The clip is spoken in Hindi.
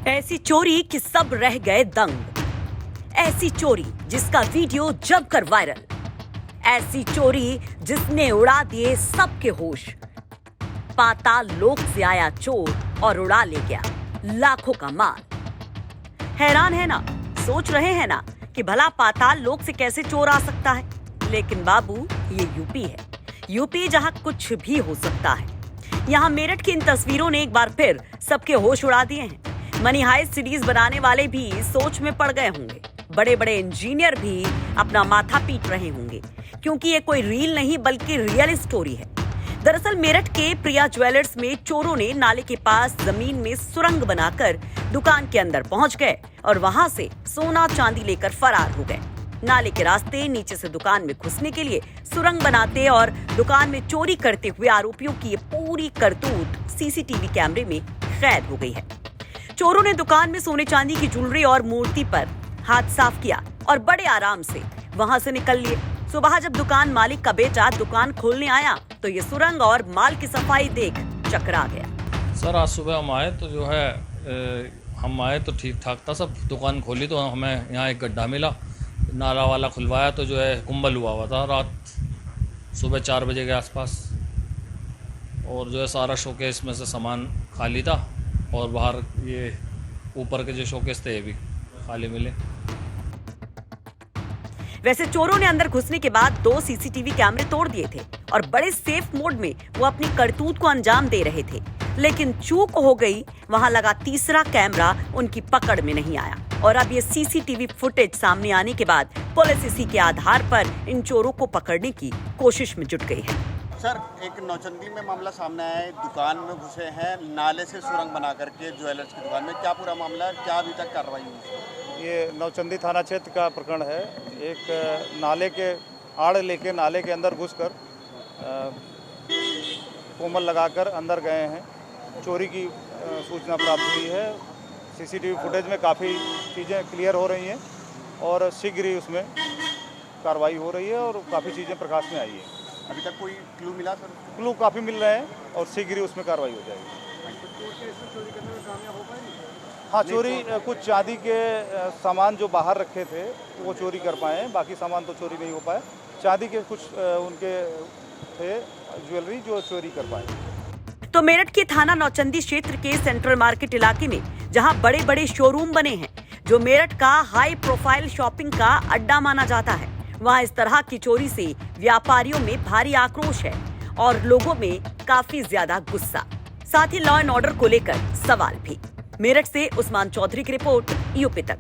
ऐसी चोरी कि सब रह गए दंग। ऐसी चोरी जिसका वीडियो जमकर वायरल। ऐसी चोरी जिसने उड़ा दिए सबके होश। पाताल लोक से आया चोर और उड़ा ले गया लाखों का माल। हैरान है ना, सोच रहे हैं ना कि भला पाताल लोक से कैसे चोर आ सकता है। लेकिन बाबू, ये यूपी है। यूपी जहां कुछ भी हो सकता है। यहाँ मेरठ की इन तस्वीरों ने एक बार फिर सबके होश उड़ा दिए हैं। मनी हाइस्ट सीरीज बनाने वाले भी सोच में पड़ गए होंगे। बड़े बड़े इंजीनियर भी अपना माथा पीट रहे होंगे, क्योंकि ये कोई रील नहीं बल्कि रियल स्टोरी है। दरअसल मेरठ के प्रिया ज्वेलर्स में चोरों ने नाले के पास जमीन में सुरंग बनाकर दुकान के अंदर पहुंच गए और वहां से सोना चांदी लेकर फरार हो गए। नाले के रास्ते नीचे से दुकान में घुसने के लिए सुरंग बनाते और दुकान में चोरी करते हुए आरोपियों की ये पूरी करतूत सीसीटीवी कैमरे में कैद हो गई है। चोरों ने दुकान में सोने चांदी की ज्वेलरी और मूर्ति पर हाथ साफ किया और बड़े आराम से वहां से निकल लिए। सुबह जब दुकान मालिक का बेटा दुकान खोलने आया तो ये सुरंग और माल की सफाई देख चकरा गया। सर, आज सुबह हम आए तो जो है हम आए तो ठीक ठाक था सब। दुकान खोली तो हमें यहाँ एक गड्ढा मिला, नाला वाला खुलवाया तो जो है कुंभल हुआ था रात सुबह 4 बजे के आसपास। और जो है सारा शोकेस में से सामान खाली था और बाहर ये ऊपर के जो शोकेस थे ये भी खाली मिले। वैसे चोरों ने अंदर घुसने के बाद 2 सीसीटीवी कैमरे तोड़ दिए थे और बड़े सेफ मोड में वो अपनी करतूत को अंजाम दे रहे थे। लेकिन चूक हो गई, वहां लगा तीसरा कैमरा उनकी पकड़ में नहीं आया। और अब ये सीसीटीवी फुटेज सामने आने के बाद पुलिस इसी के आधार पर इन चोरों को पकड़ने की कोशिश में जुट गई है। सर, एक नौचंदी में मामला सामने आया है। दुकान में घुसे हैं, नाले से सुरंग बना करके ज्वेलर्स की दुकान में। क्या पूरा मामला है, क्या अभी तक कार्रवाई हुई? ये नौचंदी थाना क्षेत्र का प्रकरण है। एक नाले के आड़ लेके नाले के अंदर घुसकर कोमल लगाकर अंदर गए हैं। चोरी की सूचना प्राप्त हुई है। सीसीटीवी फुटेज में काफ़ी चीज़ें क्लियर हो रही हैं और शीघ्र ही उसमें कार्रवाई हो रही है और काफ़ी चीज़ें प्रकाश में आई हैं। अभी तक कोई क्लू मिला सर? क्लू काफ़ी मिल रहे हैं और शीघ्र ही उसमें कार्रवाई हो जाएगी। हाँ, चोरी कुछ चांदी के सामान जो बाहर रखे थे वो चोरी कर पाए, बाकी सामान तो चोरी नहीं हो पाए। चांदी के कुछ उनके थे ज्वेलरी जो चोरी कर पाए। तो मेरठ के थाना नौचंदी क्षेत्र के सेंट्रल मार्केट इलाके में जहां बड़े बड़े शोरूम बने हैं, जो मेरठ का हाई प्रोफाइल शॉपिंग का अड्डा माना जाता है, वहां इस तरह की चोरी से व्यापारियों में भारी आक्रोश है और लोगों में काफी ज्यादा गुस्सा, साथ ही लॉ एंड ऑर्डर को लेकर सवाल भी। मेरठ से उस्मान चौधरी की रिपोर्ट, यूपी तक।